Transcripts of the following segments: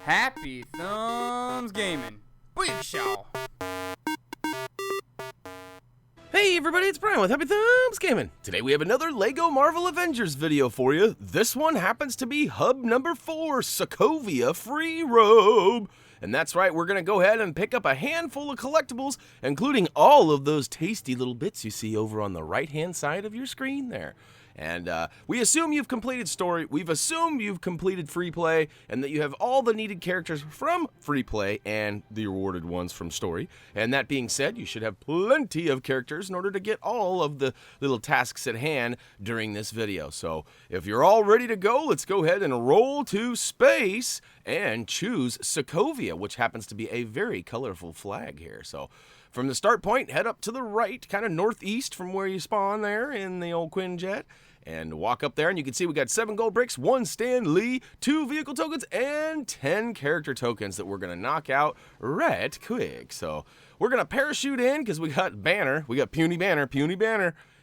Happy Thumbs Gaming. Big show. Hey everybody, it's Brian with Happy Thumbs Gaming. Today we have another LEGO Marvel Avengers video for you. This one happens to be hub number 4, Sokovia Free Robe. And that's right, we're going to go ahead and pick up a handful of collectibles, including all of those tasty little bits you see over on the right-hand side of your screen there. And we assume you've completed story, we've assumed you've completed free play, and that you have all the needed characters from free play and the rewarded ones from story. And that being said, you should have plenty of characters in order to get all of the little tasks at hand during this video. So if you're all ready to go, let's go ahead and roll to space and choose Sokovia, which happens to be a very colorful flag here. So from the start point, head up to the right, kind of northeast from where you spawn there in the old Quinjet. And walk up there, and you can see we got 7 gold bricks, 1 Stan Lee, 2 vehicle tokens, and 10 character tokens that we're going to knock out right quick. So we're going to parachute in because we got Banner. We got Puny Banner.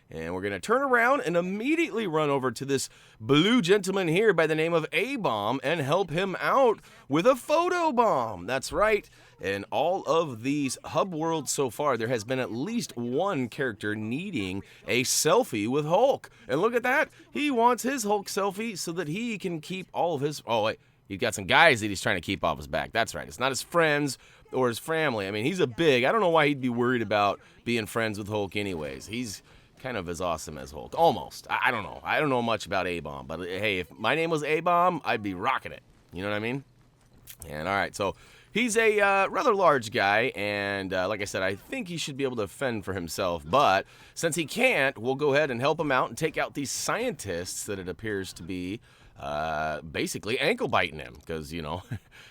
And we're going to turn around and immediately run over to this blue gentleman here by the name of Abom and help him out with a photo bomb. That's right. In all of these hub worlds so far, there has been at least one character needing a selfie with Hulk. And look at that. He wants his Hulk selfie so that he can keep all of his... Oh, wait. He's got some guys that he's trying to keep off his back. That's right. It's not his friends or his family. I mean, he's a big... I don't know why he'd be worried about being friends with Hulk anyways. He's kind of as awesome as Hulk. Almost. I don't know. I don't know much about Abom. But, hey, if my name was Abom, I'd be rocking it. You know what I mean? And, all right. So... he's a rather large guy, and like I said, I think he should be able to fend for himself, but since he can't, we'll go ahead and help him out and take out these scientists that it appears to be basically ankle-biting him, because, you know,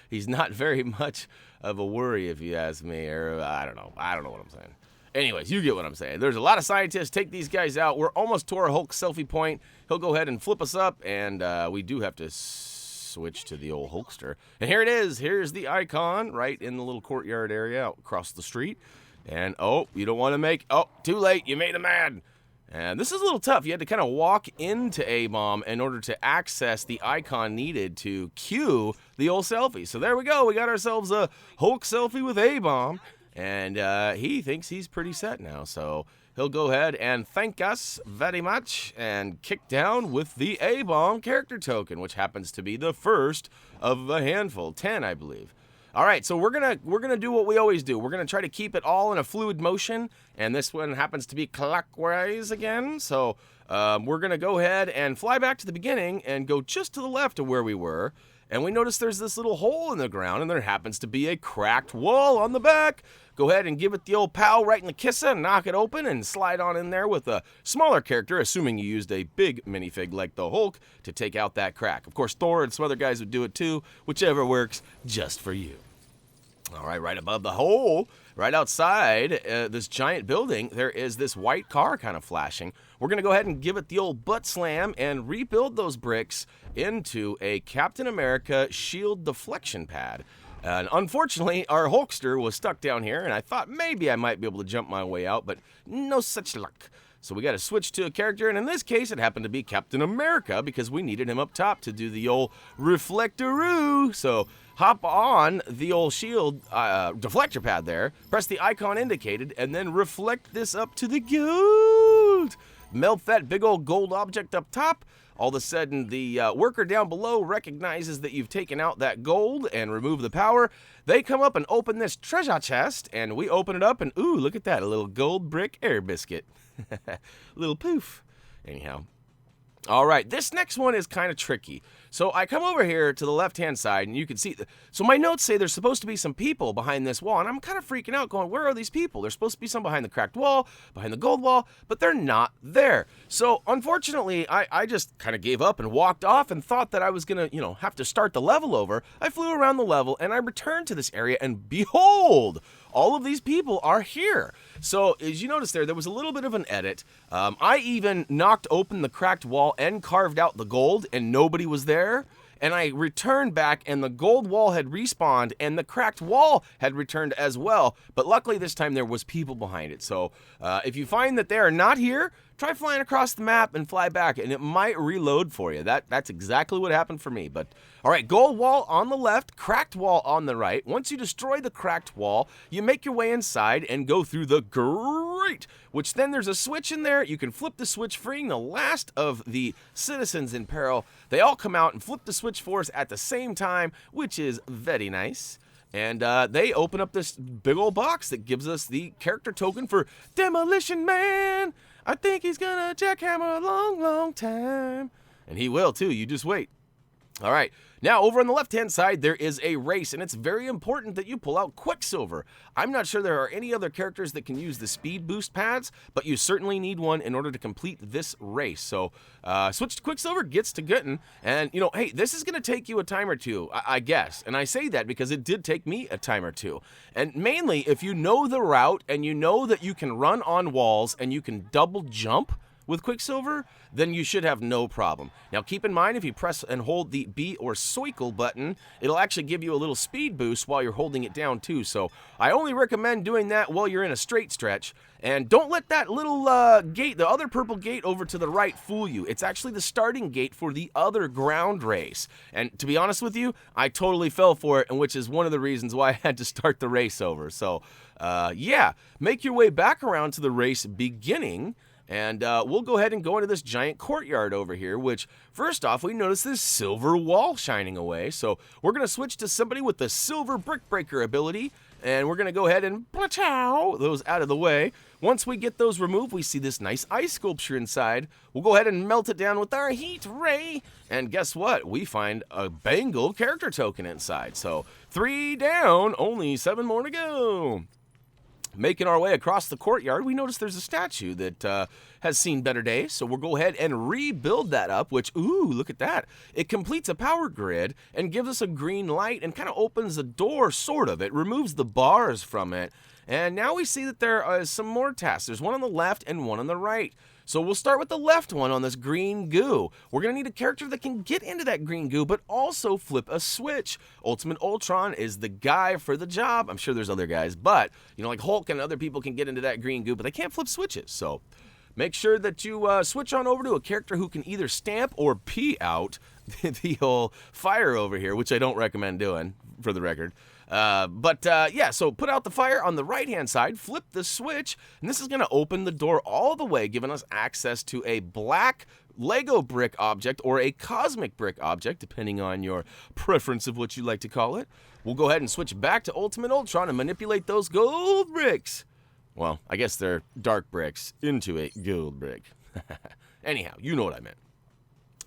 he's not very much of a worry, if you ask me, or I don't know what I'm saying. Anyways, you get what I'm saying. There's a lot of scientists. Take these guys out. We're almost to our Hulk selfie point. He'll go ahead and flip us up, and we do have to switch to the old Hulkster. And here it is. Here's the icon right in the little courtyard area out across the street. And, oh, you don't want to make... oh, too late. You made him mad. And this is a little tough. You had to kind of walk into Abom in order to access the icon needed to cue the old selfie. So there we go. We got ourselves a Hulk selfie with Abom. And he thinks he's pretty set now. So he'll go ahead and thank us very much and kick down with the Abom character token, which happens to be the first of a handful, 10, I believe. All right, so we're gonna do what we always do. We're gonna try to keep it all in a fluid motion, and this one happens to be clockwise again. So we're gonna go ahead and fly back to the beginning and go just to the left of where we were. And we notice there's this little hole in the ground, and there happens to be a cracked wall on the back. Go ahead and give it the old pow right in the kissa, knock it open, and slide on in there with a smaller character, assuming you used a big minifig like the Hulk to take out that crack. Of course, Thor and some other guys would do it too, whichever works just for you. All right, right above the hole, right outside this giant building, there is this white car kind of flashing. We're going to go ahead and give it the old butt slam and rebuild those bricks into a Captain America shield deflection pad. And unfortunately, our Hulkster was stuck down here, and I thought maybe I might be able to jump my way out, but no such luck. So we got to switch to a character, and in this case, it happened to be Captain America because we needed him up top to do the old reflectoroo. So hop on the old shield deflector pad there, press the icon indicated, and then reflect this up to the gold. Melt that big old gold object up top. All of a sudden, the worker down below recognizes that you've taken out that gold and removed the power. They come up and open this treasure chest, and we open it up, and ooh, look at that, a little gold brick air biscuit. Little poof. Anyhow. All right, this next one is kind of tricky. So I come over here to the left-hand side, and you can see... so my notes say there's supposed to be some people behind this wall, and I'm kind of freaking out going, where are these people? There's supposed to be some behind the cracked wall, behind the gold wall, but they're not there. So unfortunately, I just kind of gave up and walked off and thought that I was going to, have to start the level over. I flew around the level, and I returned to this area, and behold, all of these people are here. So as you notice there was a little bit of an edit. I even knocked open the cracked wall and carved out the gold, and nobody was there. and I returned back, and the gold wall had respawned, and the cracked wall had returned as well. But luckily this time there was people behind it. So if you find that they are not here, try flying across the map and fly back, and it might reload for you. That's exactly what happened for me. But all right, gold wall on the left, cracked wall on the right. Once you destroy the cracked wall, you make your way inside and go through the grate, which then there's a switch in there. You can flip the switch, freeing the last of the citizens in peril. They all come out and flip the switch for us at the same time, which is very nice. And they open up this big old box that gives us the character token for Demolition Man. I think he's gonna jackhammer a long, long time. And he will too, you just wait. All right, now over on the left-hand side, there is a race, and it's very important that you pull out Quicksilver. I'm not sure there are any other characters that can use the speed boost pads, but you certainly need one in order to complete this race. So switch to Quicksilver, gets to Gooden, and you know, hey, this is gonna take you a time or two, I guess. And I say that because it did take me a time or two. And mainly, if you know the route, and you know that you can run on walls, and you can double jump with Quicksilver, then you should have no problem. Now keep in mind, if you press and hold the B or cycle button, it'll actually give you a little speed boost while you're holding it down too. So I only recommend doing that while you're in a straight stretch. And don't let that little gate, the other purple gate over to the right, fool you. It's actually the starting gate for the other ground race. And to be honest with you, I totally fell for it, and which is one of the reasons why I had to start the race over. So yeah, make your way back around to the race beginning. And we'll go ahead and go into this giant courtyard over here, which, first off, we notice this silver wall shining away. So we're going to switch to somebody with the silver brick breaker ability, and we're going to go ahead and plow those out of the way. Once we get those removed, we see this nice ice sculpture inside. We'll go ahead and melt it down with our heat ray. And guess what? We find a Bengal character token inside. So 3 down, only 7 more to go. Making our way across the courtyard, we notice there's a statue that has seen better days, so we'll go ahead and rebuild that up, which, ooh, look at that. It completes a power grid and gives us a green light and kind of opens the door, sort of. It removes the bars from it, and now we see that there are some more tasks. There's one on the left and one on the right. So we'll start with the left one on this green goo. We're going to need a character that can get into that green goo, but also flip a switch. Ultimate Ultron is the guy for the job. I'm sure there's other guys, but, you know, like Hulk and other people can get into that green goo, but they can't flip switches. So make sure that you switch on over to a character who can either stamp or pee out the whole fire over here, which I don't recommend doing, for the record. Yeah, so put out the fire on the right-hand side, flip the switch, and this is going to open the door all the way, giving us access to a black Lego brick object or a cosmic brick object, depending on your preference of what you like to call it. We'll go ahead and switch back to Ultimate Ultron and manipulate those gold bricks. Well, I guess they're dark bricks into a gold brick. Anyhow, you know what I meant.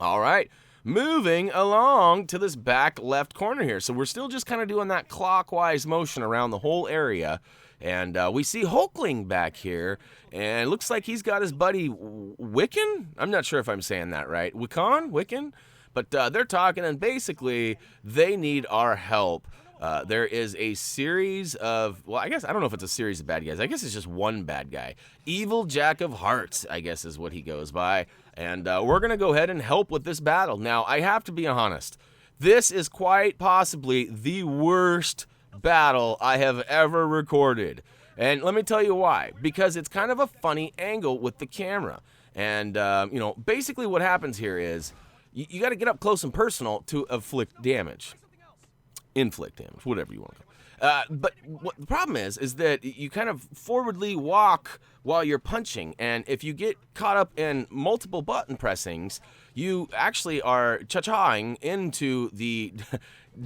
All right. Moving along to this back left corner here. So we're still just kind of doing that clockwise motion around the whole area. And we see Hulkling back here. And it looks like he's got his buddy Wiccan? I'm not sure if I'm saying that right. Wiccan? But they're talking, and basically they need our help. There is a series of, well, I guess, I don't know if it's a series of bad guys. I guess it's just one bad guy. Evil Jack of Hearts, I guess is what he goes by. And we're going to go ahead and help with this battle. Now, I have to be honest. This is quite possibly the worst battle I have ever recorded. And let me tell you why. Because it's kind of a funny angle with the camera. And, you know, basically what happens here is you got to get up close and personal to inflict damage, whatever you want to. But what the problem is that you kind of forwardly walk while you're punching, and if you get caught up in multiple button pressings, you actually are cha-chaing into the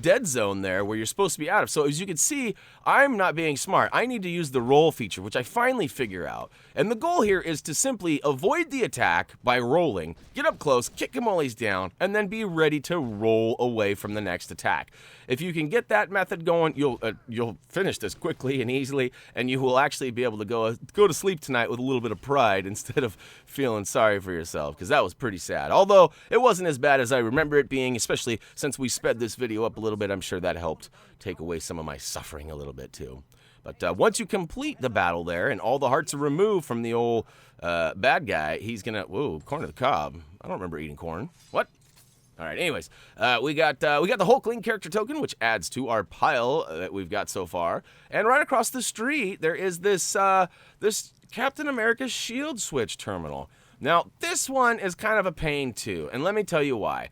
dead zone there where you're supposed to be out of. So as you can see, I'm not being smart. I need to use the roll feature, which I finally figure out. And the goal here is to simply avoid the attack by rolling, get up close, kick him while he's down, and then be ready to roll away from the next attack. If you can get that method going, you'll finish this quickly and easily, and you will actually be able to go to sleep tonight with a little bit of pride instead of feeling sorry for yourself, because that was pretty sad. Although it wasn't as bad as I remember it being, especially since we sped this video up a little bit. I'm sure that helped take away some of my suffering a little bit too. But once you complete the battle there and all the hearts are removed from the old bad guy, he's gonna, whoa, corn of the cob. I don't remember eating corn. What? All right. Anyways, we got the Hulkling character token, which adds to our pile that we've got so far. And right across the street, there is this this Captain America shield switch terminal. Now, this one is kind of a pain too, and let me tell you why.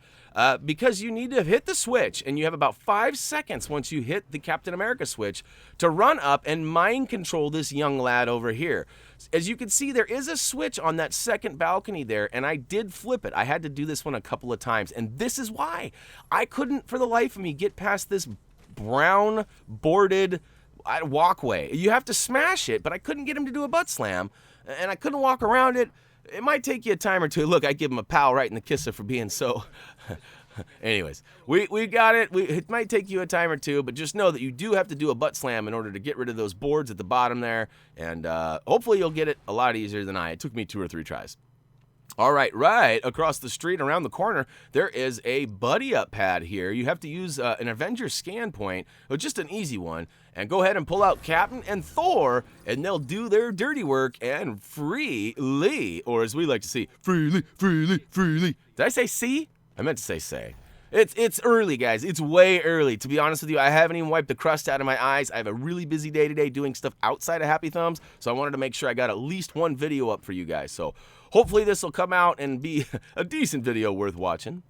Because you need to hit the switch, and you have about 5 seconds once you hit the Captain America switch to run up and mind control this young lad over here. As you can see, there is a switch on that second balcony there, and I did flip it. I had to do this one a couple of times, and this is why. I couldn't, for the life of me, get past this brown boarded walkway. You have to smash it, but I couldn't get him to do a butt slam, and I couldn't walk around it. It might take you a time or two. Look, I give him a pow right in the kisser for being so... Anyways, we got it. It might take you a time or two, but just know that you do have to do a butt slam in order to get rid of those boards at the bottom there, and hopefully you'll get it a lot easier than I. It took me 2 or 3 tries. All right, right across the street, around the corner, there is a buddy up pad here. You have to use an Avengers scan point, just an easy one, and go ahead and pull out Captain and Thor, and they'll do their dirty work and freely, or as we like to say, freely, freely, freely. Did I say see? I meant to say. It's early, guys. It's way early. To be honest with you, I haven't even wiped the crust out of my eyes. I have a really busy day today doing stuff outside of Happy Thumbs, so I wanted to make sure I got at least one video up for you guys. So hopefully this will come out and be a decent video worth watching.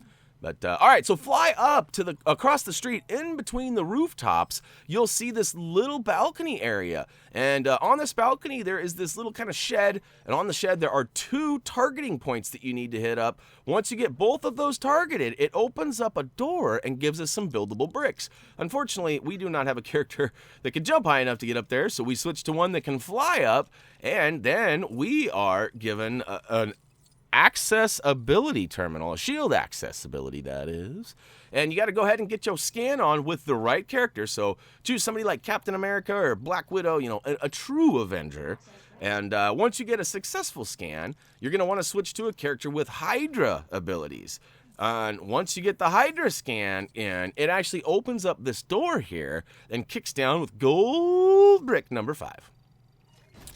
But all right, so fly up to across the street, in between the rooftops, you'll see this little balcony area. And on this balcony, there is this little kind of shed. And on the shed, there are 2 targeting points that you need to hit up. Once you get both of those targeted, it opens up a door and gives us some buildable bricks. Unfortunately, we do not have a character that can jump high enough to get up there, so we switch to one that can fly up. And then we are given an accessibility terminal, a shield accessibility, that is. And you got to go ahead and get your scan on with the right character. So choose somebody like Captain America or Black Widow, you know, a true Avenger. And once you get a successful scan, you're going to want to switch to a character with Hydra abilities. And once you get the Hydra scan in, it actually opens up this door here and kicks down with gold brick number 5.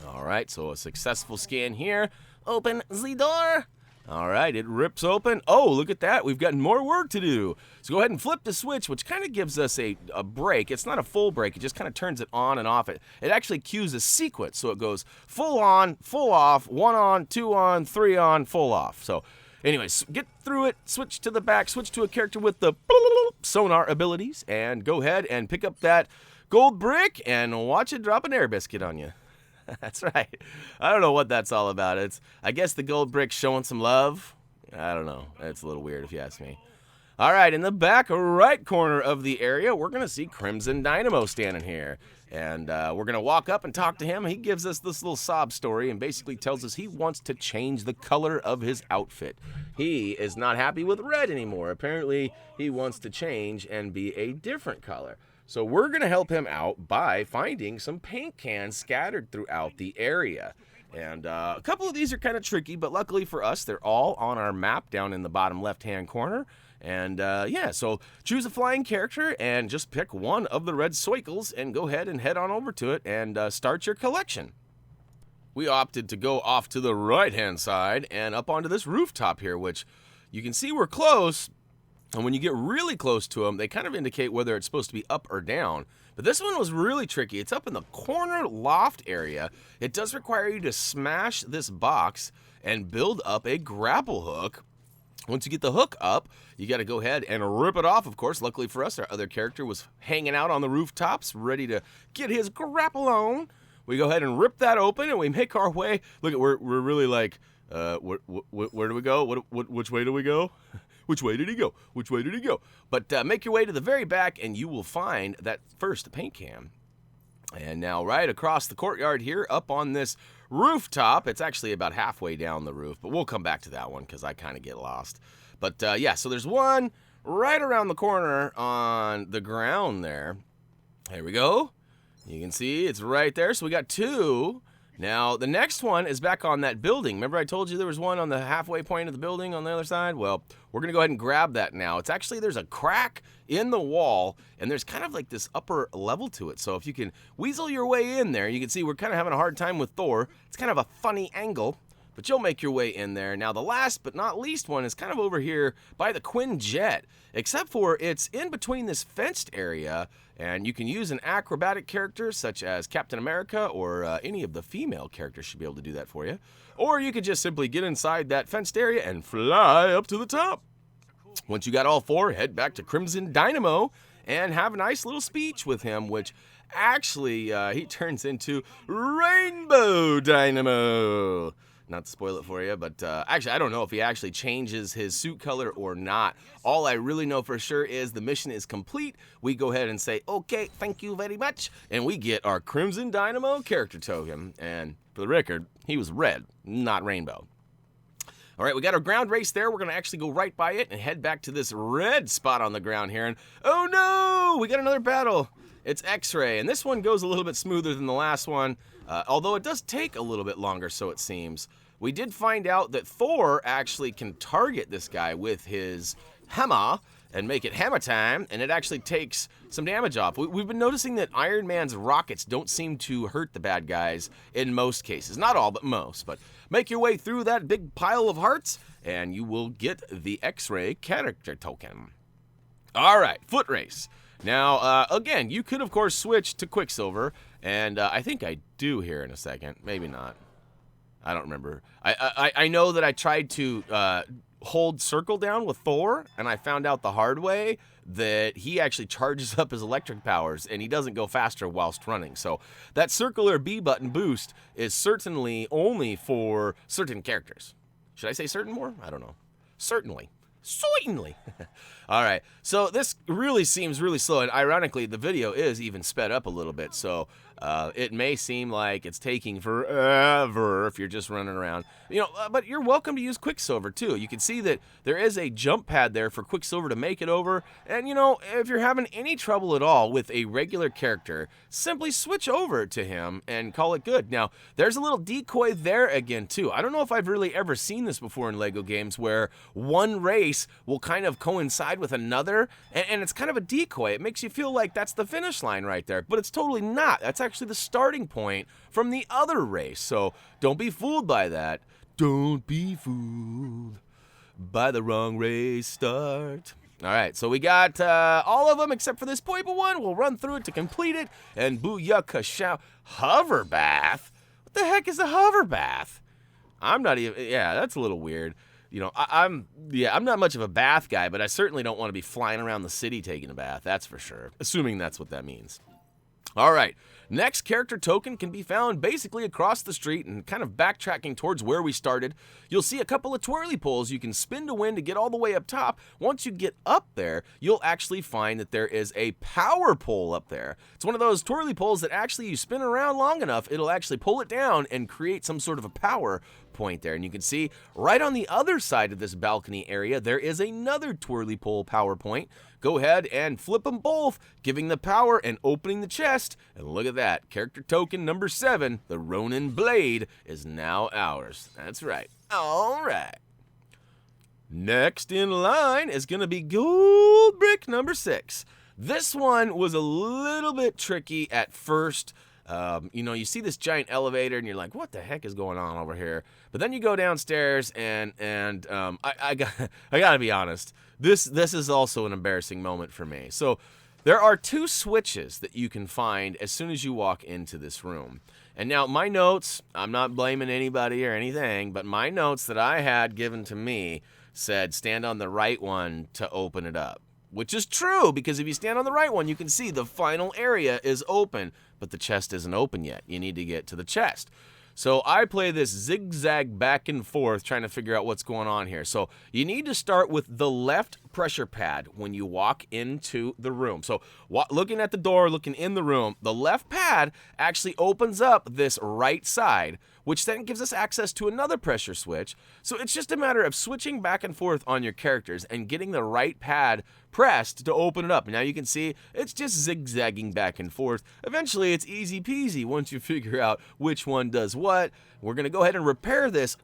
All right, so a successful scan here. Open the door. All right, it rips open. Oh, look at that. We've got more work to do. So go ahead and flip the switch, which kind of gives us a break. It's not a full break. It just kind of turns it on and off. It actually cues a sequence. So it goes full on, full off, 1 on, 2 on, 3 on, full off. So anyways, get through it, switch to the back, switch to a character with the sonar abilities, and go ahead and pick up that gold brick and watch it drop an air biscuit on you. That's right. I don't know what that's all about. I guess the gold brick's showing some love. I don't know. It's a little weird if you ask me. All right, in the back right corner of the area, we're going to see Crimson Dynamo standing here. And we're going to walk up and talk to him. He gives us this little sob story and basically tells us he wants to change the color of his outfit. He is not happy with red anymore. Apparently, he wants to change and be a different color. So we're going to help him out by finding some paint cans scattered throughout the area. And a couple of these are kind of tricky, but luckily for us, they're all on our map down in the bottom left-hand corner. And yeah, so choose a flying character and just pick one of the red circles and go ahead and head on over to it and start your collection. We opted to go off to the right-hand side and up onto this rooftop here, which you can see we're close. And when you get really close to them, they kind of indicate whether it's supposed to be up or down. But this one was really tricky. It's up in the corner loft area. It does require you to smash this box and build up a grapple hook. Once you get the hook up, you got to go ahead and rip it off, of course. Luckily for us, our other character was hanging out on the rooftops, ready to get his grapple on. We go ahead and rip that open, and we make our way. Look, we're really like, where do we go? Which way do we go? Which way did he go? Which way did he go? But make your way to the very back, and you will find that first paint can. And now right across the courtyard here, up on this rooftop, it's actually about halfway down the roof, but we'll come back to that one because I kind of get lost. But yeah, so there's one right around the corner on the ground there. There we go. You can see it's right there. So we got 2. Now, the next one is back on that building. Remember I told you there was one on the halfway point of the building on the other side? Well, we're going to go ahead and grab that now. It's actually, there's a crack in the wall, and there's kind of like this upper level to it. So if you can weasel your way in there, you can see we're kind of having a hard time with Thor. It's kind of a funny angle. but you'll make your way in there. Now, the last but not least one is kind of over here by the Quinjet, except for it's in between this fenced area, and you can use an acrobatic character such as Captain America, or any of the female characters should be able to do that for you. Or you could just simply get inside that fenced area and fly up to the top. Once you got all four, head back to Crimson Dynamo and have a nice little speech with him, which actually he turns into Rainbow Dynamo. Not to spoil it for you, but actually, I don't know if he actually changes his suit color or not. All I really know for sure is the mission is complete. We go ahead and say, okay, thank you very much, and we get our Crimson Dynamo character token. And for the record, he was red, not rainbow. All right, we got our ground race there. We're going to actually go right by it and head back to this red spot on the ground here. And oh no, we got another battle. It's X-Ray, and this one goes a little bit smoother than the last one, although it does take a little bit longer, so it seems. We did find out that Thor actually can target this guy with his hammer and make it hammer time, and it actually takes some damage off. We've been noticing that Iron Man's rockets don't seem to hurt the bad guys in most cases. Not all, but most. But make your way through that big pile of hearts, and you will get the X-Ray character token. All right, foot race. Now, again, you could, of course, switch to Quicksilver, and I think I do here in a second. Maybe not. I don't remember. I know that I tried to hold circle down with Thor, and I found out the hard way that he actually charges up his electric powers, and he doesn't go faster whilst running. So that circular B button boost is certainly only for certain characters. Should I say certain more? I don't know. Certainly. Certainly. All right, so this really seems really slow, and ironically, the video is even sped up a little bit, so it may seem like it's taking forever if you're just running around. You know, but you're welcome to use Quicksilver, too. You can see that there is a jump pad there for Quicksilver to make it over, and, you know, if you're having any trouble at all with a regular character, simply switch over to him and call it good. Now, there's a little decoy there again, too. I don't know if I've really ever seen this before in LEGO games, where one race will kind of coincide with another, and it's kind of a decoy. It makes you feel like that's the finish line right there, but it's totally not. That's actually the starting point from the other race, so don't be fooled by that. Don't be fooled by the wrong race start. All right, so we got all of them except for this Poiba one. We'll run through it to complete it, and booyah kashow. Hover bath? What the heck is a hover bath? I'm not even, yeah, that's a little weird. You know, I'm not much of a bath guy, but I certainly don't want to be flying around the city taking a bath, that's for sure, assuming that's what that means. All right, next character token can be found basically across the street and kind of backtracking towards where we started. You'll see a couple of twirly poles you can spin to win to get all the way up top. Once you get up there, you'll actually find that there is a power pole up there. It's one of those twirly poles that actually you spin around long enough, it'll actually pull it down and create some sort of a power point there. And you can see right on the other side of this balcony area, there is another twirly pole power point. Go ahead and flip them both, giving the power and opening the chest. And look at that. Character token number 7, the Ronin blade, is now ours. That's right. All right. Next in line is going to be gold brick number 6. This one was a little bit tricky at first. You know, you see this giant elevator and you're like, what the heck is going on over here? But then you go downstairs and I gotta be honest, this is also an embarrassing moment for me. So there are 2 switches that you can find as soon as you walk into this room. And now my notes, I'm not blaming anybody or anything, but my notes that I had given to me said stand on the right one to open it up. Which is true, because if you stand on the right one, you can see the final area is open, but the chest isn't open yet. You need to get to the chest. So I play this zigzag back and forth trying to figure out what's going on here. So you need to start with the left pressure pad when you walk into the room. So looking at the door, looking in the room, the left pad actually opens up this right side, which then gives us access to another pressure switch. So it's just a matter of switching back and forth on your characters and getting the right pad pressed to open it up. Now you can see it's just zigzagging back and forth. Eventually it's easy peasy once you figure out which one does what. We're gonna go ahead and repair this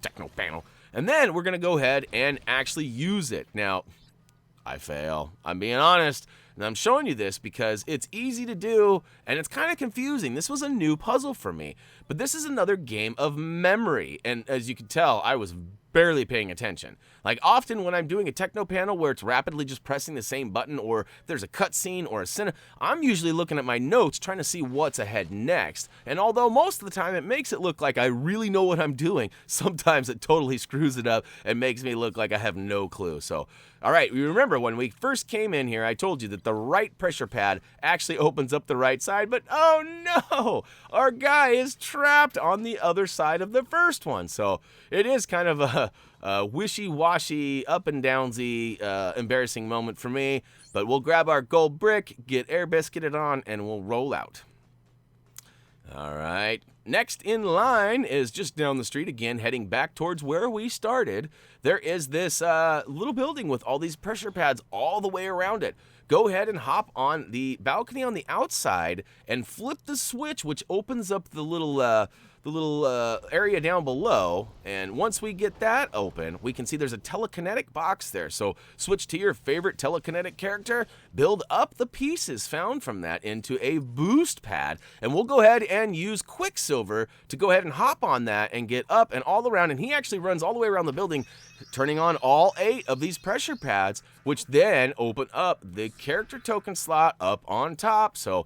techno panel, and then we're gonna go ahead and actually use it. Now, I fail. I'm being honest. And I'm showing you this because it's easy to do, and it's kind of confusing. This was a new puzzle for me. But this is another game of memory. And as you can tell, I was barely paying attention. Like often when I'm doing a techno panel where it's rapidly just pressing the same button, or there's a cutscene or a cinema, I'm usually looking at my notes trying to see what's ahead next. And although most of the time it makes it look like I really know what I'm doing, sometimes it totally screws it up and makes me look like I have no clue. So, all right, you remember when we first came in here, I told you that the right pressure pad actually opens up the right side, but oh no, our guy is trapped on the other side of the first one. So it is kind of a wishy-washy, up and downsy, embarrassing moment for me. But we'll grab our gold brick, get air biscuited on, and we'll roll out. All right. Next in line is just down the street again, heading back towards where we started. There is this little building with all these pressure pads all the way around it. Go ahead and hop on the balcony on the outside and flip the switch, which opens up the little area down below. And once we get that open, we can see there's a telekinetic box there. So switch to your favorite telekinetic character, build up the pieces found from that into a boost pad, and we'll go ahead and use Quicksilver to go ahead and hop on that and get up and all around. And he actually runs all the way around the building, turning on all 8 of these pressure pads, which then open up the character token slot up on top. So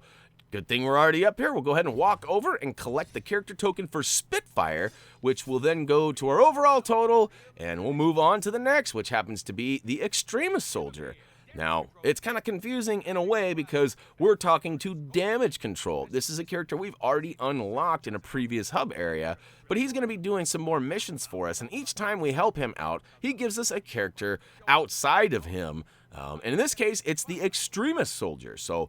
good thing we're already up here. We'll go ahead and walk over and collect the character token for Spitfire, which will then go to our overall total, and we'll move on to the next, which happens to be the Extremis soldier. Now, it's kind of confusing in a way because we're talking to damage control. This is a character we've already unlocked in a previous hub area, but he's going to be doing some more missions for us, and each time we help him out, he gives us a character outside of him. And in this case, it's the Extremis soldier. So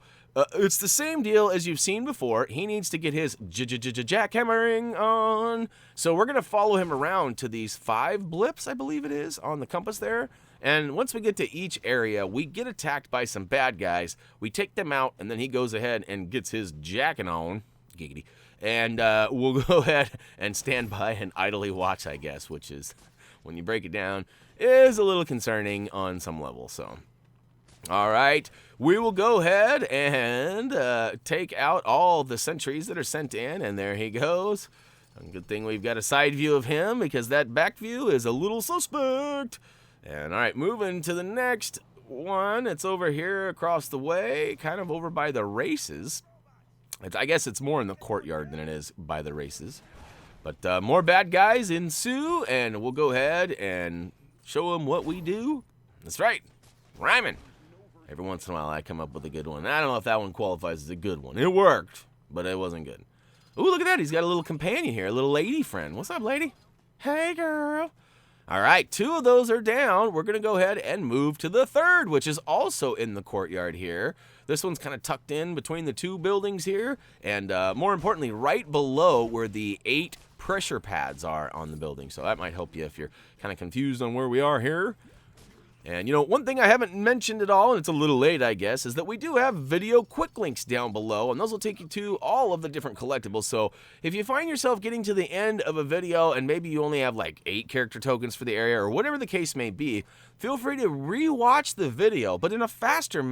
it's the same deal as you've seen before. He needs to get his jackhammering on. So we're going to follow him around to these 5 blips, I believe it is, on the compass there. And once we get to each area, we get attacked by some bad guys. We take them out, and then he goes ahead and gets his jacking on. Giggity. And we'll go ahead and stand by and idly watch, I guess, which is, when you break it down, is a little concerning on some level. So, all right, we will go ahead and take out all the sentries that are sent in, and there he goes. And good thing we've got a side view of him, because that back view is a little suspect. And all right, moving to the next one. It's over here across the way, kind of over by the races. I guess it's more in the courtyard than it is by the races. But more bad guys ensue, and we'll go ahead and show them what we do. That's right, rhyming. Every once in a while I come up with a good one. I don't know if that one qualifies as a good one. It worked, but it wasn't good. Ooh, look at that. He's got a little companion here, a little lady friend. What's up, lady? Hey, girl. All right, 2 of those are down. We're going to go ahead and move to the 3rd, which is also in the courtyard here. This one's kind of tucked in between the 2 buildings here, and more importantly, right below where the 8 pressure pads are on the building. So that might help you if you're kind of confused on where we are here. And, you know, one thing I haven't mentioned at all, and it's a little late, I guess, is that we do have video quick links down below, and those will take you to all of the different collectibles. So if you find yourself getting to the end of a video and maybe you only have like 8 character tokens for the area or whatever the case may be, feel free to re-watch the video, but in a faster,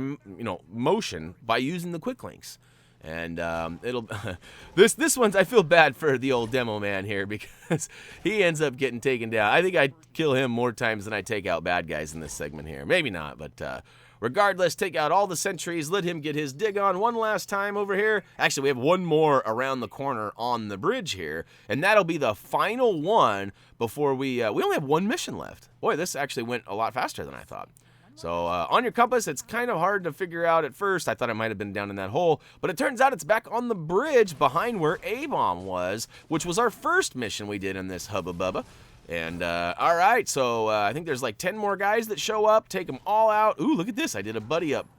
motion by using the quick links. And it'll this one's, I feel bad for the old demo man here because he ends up getting taken down. I think I kill him more times than I take out bad guys in this segment here. Maybe not, but regardless, take out all the sentries, let him get his dig on one last time over here. Actually, we have one more around the corner on the bridge here, and that'll be the final one before we only have 1 mission left. Boy, this actually went a lot faster than I thought. So on your compass, it's kind of hard to figure out at first. I thought it might have been down in that hole, but it turns out it's back on the bridge behind where Abom was, which was our first mission we did in this Hubba Bubba. And all right, so I think there's like 10 more guys that show up. Take them all out. Ooh, look at this. I did a buddy up.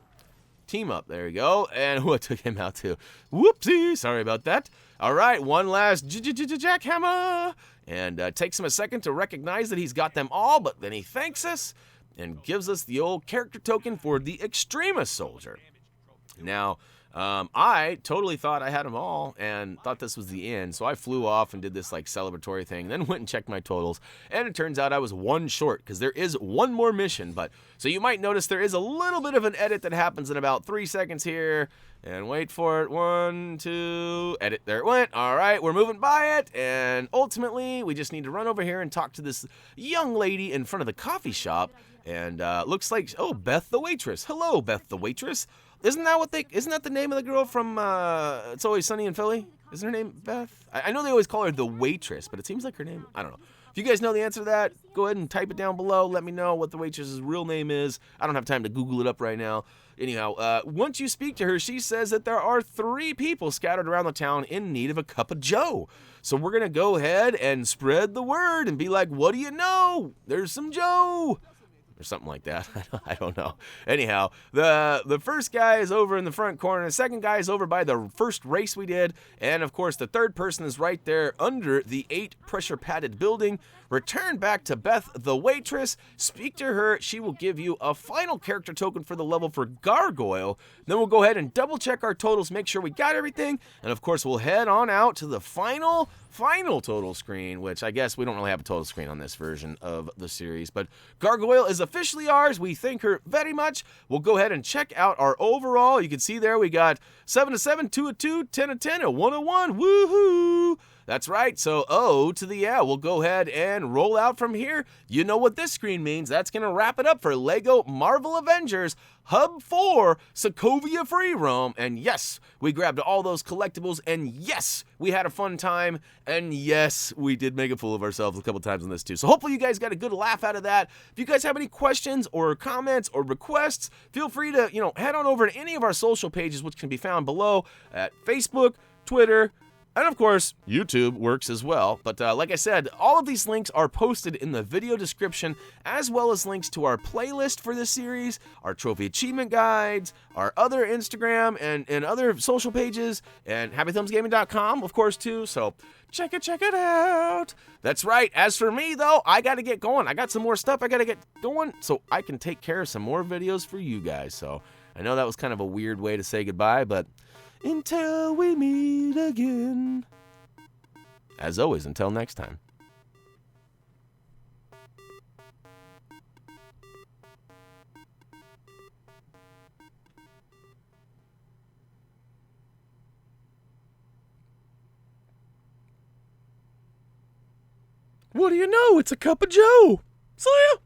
Team up. There you go. And I took him out too. Whoopsie. Sorry about that. All right, one last jackhammer. And takes him a second to recognize that he's got them all, but then he thanks us and gives us the old character token for the Extremis soldier. Now, I totally thought I had them all and thought this was the end, so I flew off and did this like celebratory thing, then went and checked my totals, and it turns out I was one short because there is one more mission. But so you might notice there is a little bit of an edit that happens in about 3 seconds here, and wait for it, 1, 2, edit, there it went. All right, we're moving by it, and ultimately we just need to run over here and talk to this young lady in front of the coffee shop, and looks like, oh, Beth the waitress. Hello, Beth the waitress. Isn't that the name of the girl from It's Always Sunny in Philly? Isn't her name Beth? I know they always call her the waitress, but it seems like her name, I don't know. If you guys know the answer to that, go ahead and type it down below. Let me know what the waitress's real name is. I don't have time to Google it up right now. Anyhow, once you speak to her, she says that there are 3 people scattered around the town in need of a cup of joe. So we're going to go ahead and spread the word and be like, what do you know? There's some joe. Or something like that. I don't know. Anyhow, the first guy is over in the front corner. The second guy is over by the first race we did. And of course, the third person is right there under the 8 pressure padded building. Return back to Beth, the waitress. Speak to her. She will give you a final character token for the level for Gargoyle. Then we'll go ahead and double check our totals, make sure we got everything. And of course, we'll head on out to the final total screen, which I guess we don't really have a total screen on this version of the series. But Gargoyle is officially ours. We thank her very much. We'll go ahead and check out our overall. You can see there we got 7 to 7, 2 to 2, 10 to 10, and 1 to 1. Woohoo! That's right, so O to the yeah. We'll go ahead and roll out from here. You know what this screen means. That's going to wrap it up for LEGO Marvel Avengers Hub 4 Sokovia Free Roam. And yes, we grabbed all those collectibles, and yes, we had a fun time, and yes, we did make a fool of ourselves a couple times on this too. So hopefully you guys got a good laugh out of that. If you guys have any questions or comments or requests, feel free to, head on over to any of our social pages, which can be found below at Facebook, Twitter, and of course, YouTube works as well. But like I said, all of these links are posted in the video description, as well as links to our playlist for this series, our trophy achievement guides, our other Instagram and other social pages, and HappyThumbsGaming.com, of course, too. So check it out. That's right. As for me, though, I got to get going. I got some more stuff I got to get going so I can take care of some more videos for you guys. So I know that was kind of a weird way to say goodbye, but until we meet again. As always, until next time. What do you know? It's a cup of joe. See ya.